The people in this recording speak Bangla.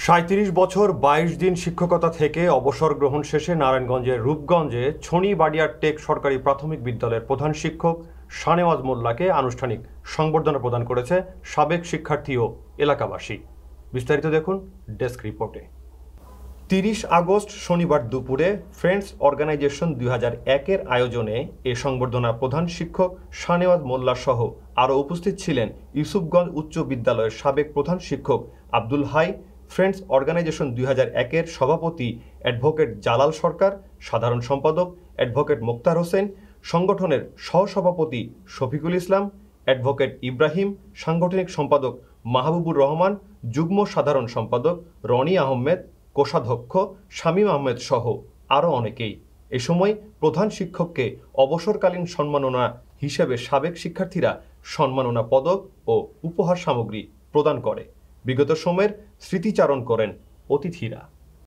৩৭ বছর ২২ দিন শিক্ষকতা থেকে অবসর গ্রহণ শেষে নারায়ণগঞ্জের রূপগঞ্জে ছনিবাড়িয়ার টেক সরকারি প্রাথমিক বিদ্যালয়ের প্রধান শিক্ষক শানেওয়াজ মোল্লাকে আনুষ্ঠানিক সংবর্ধনা প্রদান করেছে সাবেক শিক্ষার্থী ও এলাকাবাসী। বিস্তারিত দেখুন ডেস্ক রিপোর্টে। ৩০ আগস্ট শনিবার দুপুরে ফ্রেন্ডস অর্গানাইজেশন ২০০১-এর আয়োজনে এ সংবর্ধনা প্রধান শিক্ষক শানেওয়াজ মোল্লা সহ আরও উপস্থিত ছিলেন ইউসুফগঞ্জ উচ্চ বিদ্যালয়ের সাবেক প্রধান শিক্ষক আব্দুল হাই, ফ্রেন্ডস অর্গানাইজেশন ২০০১-এর সভাপতি অ্যাডভোকেট জালাল সরকার, সাধারণ সম্পাদক অ্যাডভোকেট মোক্তার হোসেন, সংগঠনের সহসভাপতি শফিকুল ইসলাম, অ্যাডভোকেট ইব্রাহিম, সাংগঠনিক সম্পাদক মাহবুবুর রহমান, যুগ্ম সাধারণ সম্পাদক রনি আহমেদ, কোষাধ্যক্ষ শামীম আহমেদ সহ আরও অনেকেই। এ সময় প্রধান শিক্ষককে অবসরকালীন সম্মাননা হিসেবে সাবেক শিক্ষার্থীরা সম্মাননা পদক ও উপহার সামগ্রী প্রদান করে। বিগত সময়ের স্মৃতিচারণ করেন অতিথিরা।